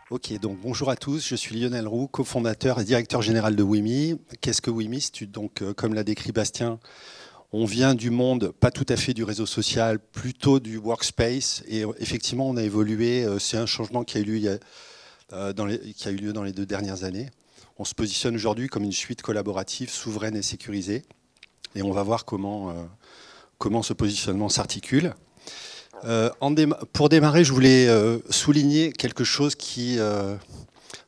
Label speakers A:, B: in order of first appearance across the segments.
A: Ok, donc bonjour à tous, je suis Lionel Roux, cofondateur et directeur général de Wimi. Qu'est-ce que Wimi? Donc, comme l'a décrit Bastien, on vient du monde, pas tout à fait du réseau social, plutôt du workspace. Et effectivement, on a évolué. C'est un changement qui a eu lieu, qui a eu lieu dans les 2 dernières années. On se positionne aujourd'hui comme une suite collaborative, souveraine et sécurisée. Et on va voir comment ce positionnement s'articule. Pour démarrer, je voulais souligner quelque chose qui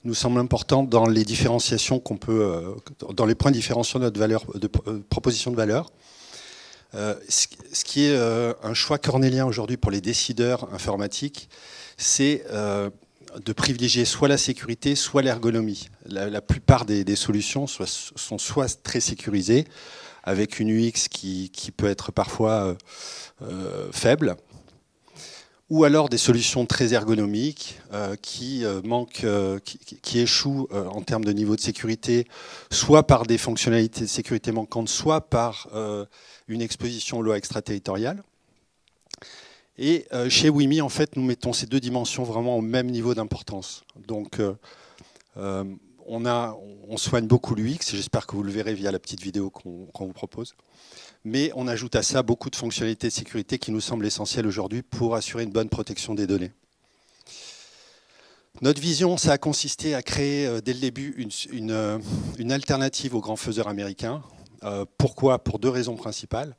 A: nous semble important dans les différenciations dans les points différenciants de notre valeur, de proposition de valeur. Ce qui est un choix cornélien aujourd'hui pour les décideurs informatiques, c'est de privilégier soit la sécurité, soit l'ergonomie. La plupart des solutions sont soit très sécurisées, avec une UX qui peut être parfois faible, ou alors des solutions très ergonomiques qui échouent en termes de niveau de sécurité, soit par des fonctionnalités de sécurité manquantes, soit par une exposition aux lois extraterritoriales. Et chez Wimi, en fait, nous mettons ces deux dimensions vraiment au même niveau d'importance. Donc, on soigne beaucoup l'UX, et j'espère que vous le verrez via la petite vidéo qu'on vous propose. Mais on ajoute à ça beaucoup de fonctionnalités de sécurité qui nous semblent essentielles aujourd'hui pour assurer une bonne protection des données. Notre vision, ça a consisté à créer dès le début une alternative aux grands faiseurs américains. Pourquoi? Pour deux raisons principales.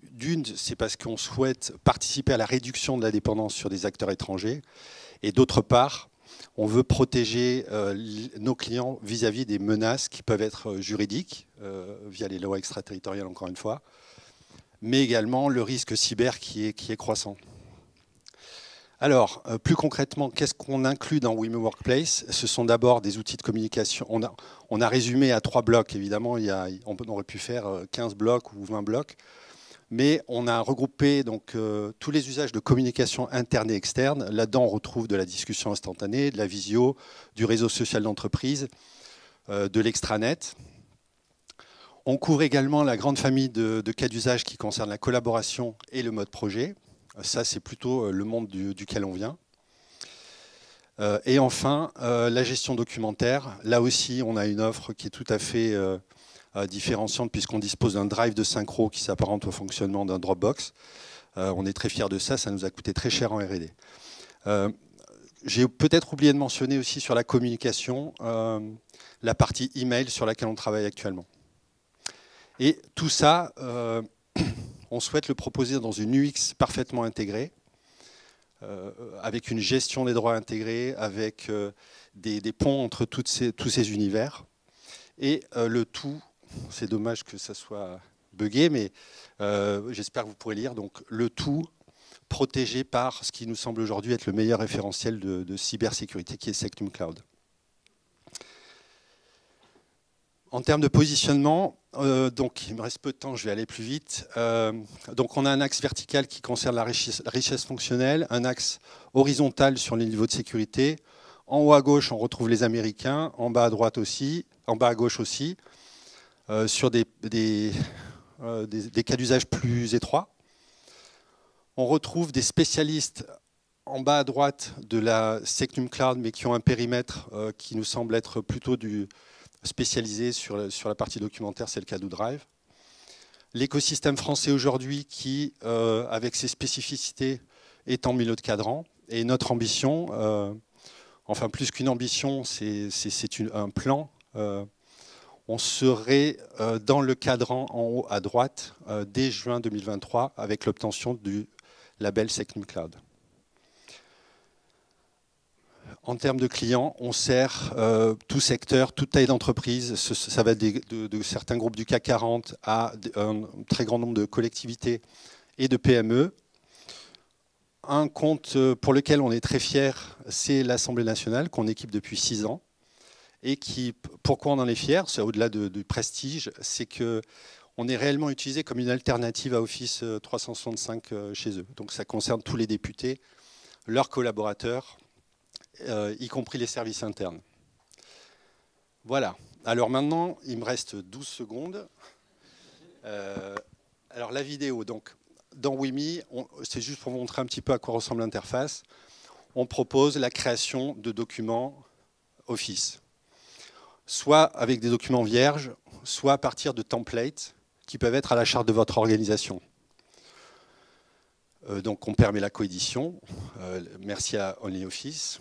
A: D'une, c'est parce qu'on souhaite participer à la réduction de la dépendance sur des acteurs étrangers. Et d'autre part, on veut protéger nos clients vis-à-vis des menaces qui peuvent être juridiques, via les lois extraterritoriales encore une fois, mais également le risque cyber qui est croissant. Alors, plus concrètement, qu'est-ce qu'on inclut dans Wimi Workplace? Ce sont d'abord des outils de communication. On a résumé à 3 blocs, évidemment, on aurait pu faire 15 blocs ou 20 blocs, mais on a regroupé donc, tous les usages de communication interne et externe. Là-dedans, on retrouve de la discussion instantanée, de la visio, du réseau social d'entreprise, de l'extranet. On couvre également la grande famille de cas d'usage qui concernent la collaboration et le mode projet. Ça, c'est plutôt le monde duquel on vient. Et enfin, la gestion documentaire. Là aussi, on a une offre qui est tout à fait différenciante puisqu'on dispose d'un drive de synchro qui s'apparente au fonctionnement d'un Dropbox. On est très fiers de ça. Ça nous a coûté très cher en R&D. J'ai peut-être oublié de mentionner aussi sur la communication la partie email sur laquelle on travaille actuellement. Et tout ça, on souhaite le proposer dans une UX parfaitement intégrée, avec une gestion des droits intégrée, avec des ponts entre tous ces univers. Et le tout, c'est dommage que ça soit buggé, mais j'espère que vous pourrez lire, donc le tout protégé par ce qui nous semble aujourd'hui être le meilleur référentiel de cybersécurité, qui est Sectum Cloud. En termes de positionnement, donc il me reste peu de temps, je vais aller plus vite. Donc on a un axe vertical qui concerne la richesse fonctionnelle, un axe horizontal sur les niveaux de sécurité. En haut à gauche, on retrouve les Américains, en bas à droite aussi, en bas à gauche aussi, sur des cas d'usage plus étroits. On retrouve des spécialistes en bas à droite de la Sectum Cloud, mais qui ont un périmètre qui nous semble être plutôt spécialisé sur la partie documentaire, c'est le cas d'O-Drive. L'écosystème français aujourd'hui qui, avec ses spécificités, est en milieu de cadran. Et notre ambition, enfin plus qu'une ambition, c'est un plan. On serait dans le cadran en haut à droite dès juin 2023 avec l'obtention du label Sectum Cloud. En termes de clients, on sert tout secteur, toute taille d'entreprise. Ça va de certains groupes du CAC 40 à un très grand nombre de collectivités et de PME. Un compte pour lequel on est très fier, c'est l'Assemblée nationale, qu'on équipe depuis 6 ans. Et pourquoi on en est fier? C'est au-delà du prestige, c'est qu'on est réellement utilisé comme une alternative à Office 365 chez eux. Donc ça concerne tous les députés, leurs collaborateurs, y compris les services internes. Voilà. Alors maintenant, il me reste 12 secondes. Alors la vidéo, donc, dans Wimi, c'est juste pour vous montrer un petit peu à quoi ressemble l'interface. on propose la création de documents Office, soit avec des documents vierges, soit à partir de templates qui peuvent être à la charge de votre organisation. Donc on permet la coédition, merci à OnlyOffice.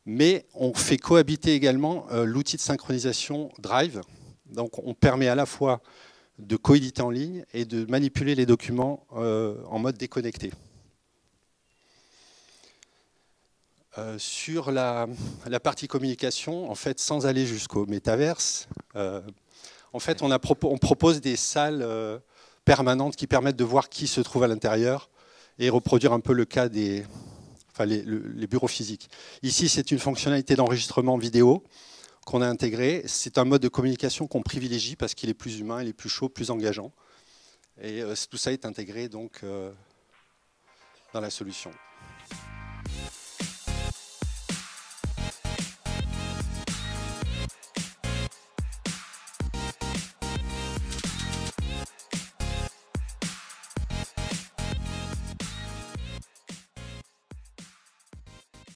A: Mais on fait cohabiter également l'outil de synchronisation Drive. Donc on permet à la fois de coéditer en ligne et de manipuler les documents en mode déconnecté. Sur la partie communication, en fait, sans aller jusqu'au métaverse, en fait, on propose des salles permanentes qui permettent de voir qui se trouve à l'intérieur et reproduire un peu le cas des les bureaux physiques. Ici, c'est une fonctionnalité d'enregistrement vidéo qu'on a intégrée. C'est un mode de communication qu'on privilégie parce qu'il est plus humain, il est plus chaud, plus engageant. Et tout ça est intégré donc, dans la solution.